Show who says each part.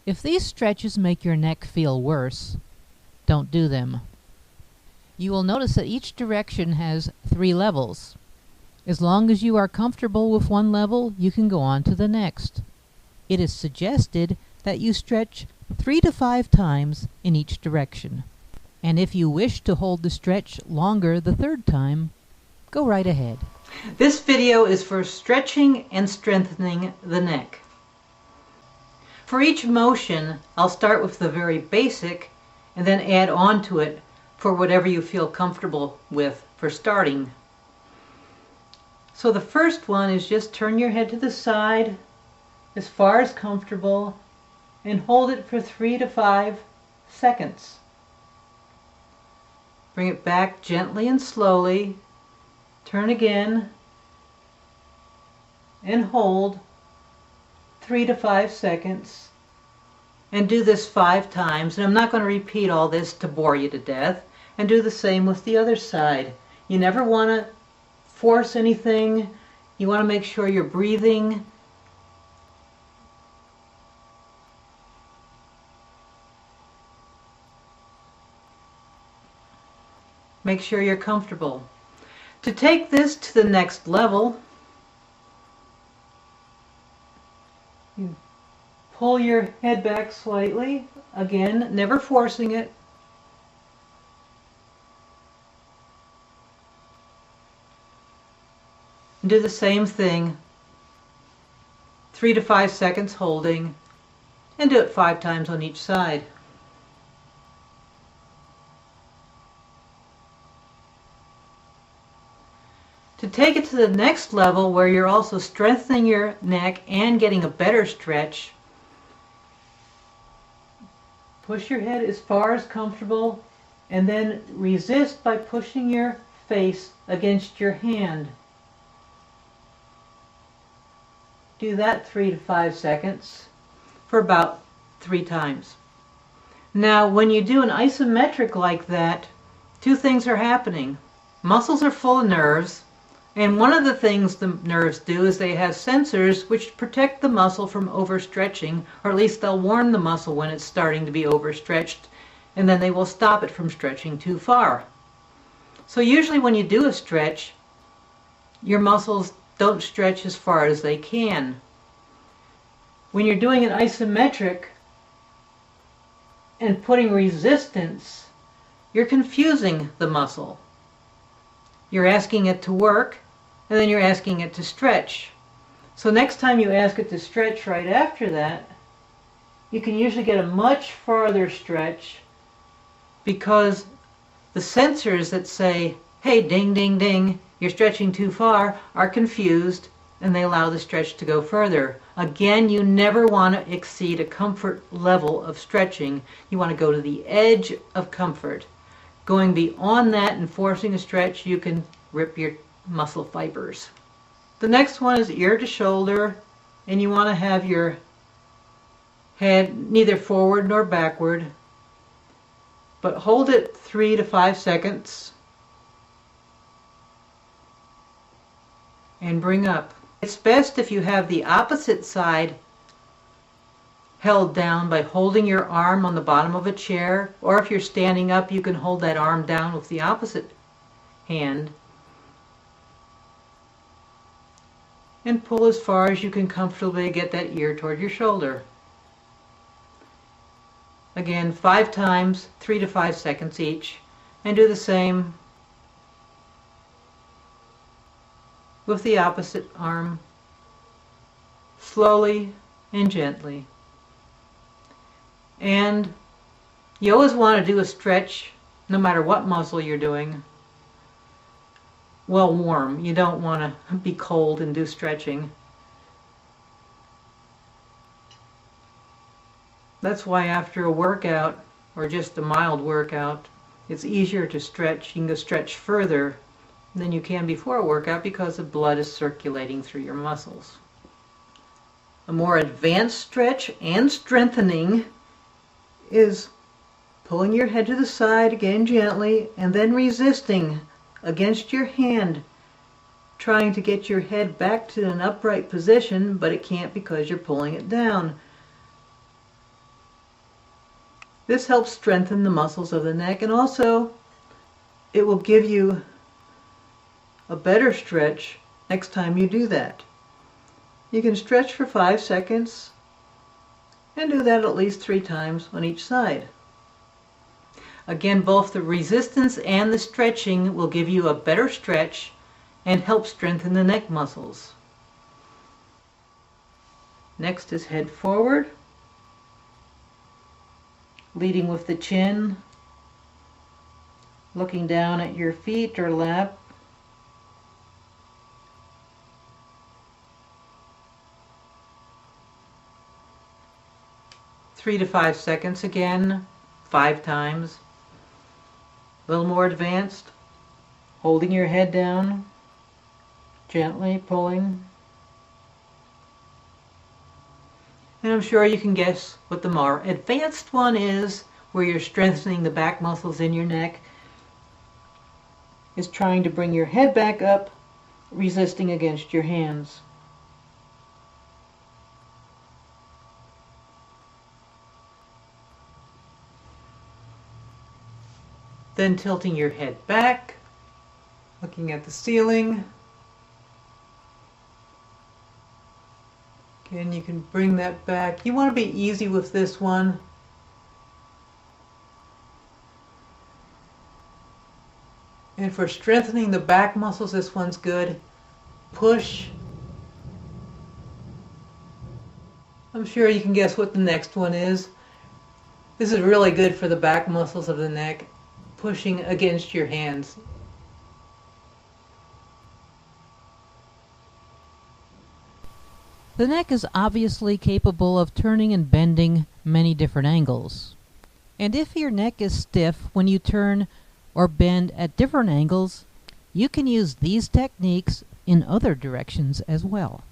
Speaker 1: If these stretches make your neck feel worse, don't do them. You will notice that each direction has 3 levels. As long as you are comfortable with one level, you can go on to the next. It is suggested that you stretch 3 to 5 times in each direction. And if you wish to hold the stretch longer the 3rd time, go right ahead.
Speaker 2: This video is for stretching and strengthening the neck. For each motion, I'll start with the very basic and then add on to it for whatever you feel comfortable with for starting. So the first one is just turn your head to the side as far as comfortable and hold it for 3 to 5 seconds. Bring it back gently and slowly. Turn again and hold 3 to 5 seconds. And do this 5 times. And I'm not going to repeat all this to bore you to death. And do the same with the other side. You never want to force anything. You want to make sure you're breathing. Make sure you're comfortable. To take this to the next level, you pull your head back slightly. Again, never forcing it. And do the same thing. 3 to 5 seconds holding, and do it 5 times on each side. To take it to the next level where you're also strengthening your neck and getting a better stretch, push your head as far as comfortable and then resist by pushing your face against your hand. Do that 3 to 5 seconds for about 3 times. Now when you do an isometric like that, 2 things are happening. Muscles are full of nerves. And one of the things the nerves do is they have sensors which protect the muscle from overstretching, or at least they'll warn the muscle when it's starting to be overstretched, and then they will stop it from stretching too far. So usually when you do a stretch, your muscles don't stretch as far as they can. When you're doing an isometric and putting resistance, you're confusing the muscle. You're asking it to work, and then you're asking it to stretch. So next time you ask it to stretch right after that, you can usually get a much farther stretch because the sensors that say, hey, ding, ding, ding, you're stretching too far, are confused, and they allow the stretch to go further. Again, you never want to exceed a comfort level of stretching. You want to go to the edge of comfort. Going beyond that and forcing a stretch, you can rip your muscle fibers. The next one is ear to shoulder, and you want to have your head neither forward nor backward, but hold it 3 to 5 seconds and bring up. It's best if you have the opposite side held down by holding your arm on the bottom of a chair, or if you're standing up, you can hold that arm down with the opposite hand and pull as far as you can comfortably get that ear toward your shoulder. Again, 5 times, 3 to 5 seconds each, and do the same with the opposite arm, slowly and gently. And you always want to do a stretch, no matter what muscle you're doing, well warm. You don't want to be cold and do stretching. That's why after a workout, or just a mild workout, it's easier to stretch. You can go stretch further than you can before a workout because the blood is circulating through your muscles. A more advanced stretch and strengthening is pulling your head to the side again gently and then resisting against your hand, trying to get your head back to an upright position, but it can't because you're pulling it down. This helps strengthen the muscles of the neck, and also it will give you a better stretch next time you do that. You can stretch for 5 seconds and do that at least 3 times on each side. Again, both the resistance and the stretching will give you a better stretch and help strengthen the neck muscles. Next is head forward, leading with the chin, looking down at your feet or lap. Three to 5 seconds again, 5 times. A little more advanced, holding your head down, gently pulling. And I'm sure you can guess what the more advanced one is, where you're strengthening the back muscles in your neck, is trying to bring your head back up, resisting against your hands. Then tilting your head back, looking at the ceiling. Again, you can bring that back. You want to be easy with this one. And for strengthening the back muscles, this one's good. Push. I'm sure you can guess what the next one is. This is really good for the back muscles of the neck. Pushing against your hands.
Speaker 1: The neck is obviously capable of turning and bending many different angles. And if your neck is stiff when you turn or bend at different angles, you can use these techniques in other directions as well.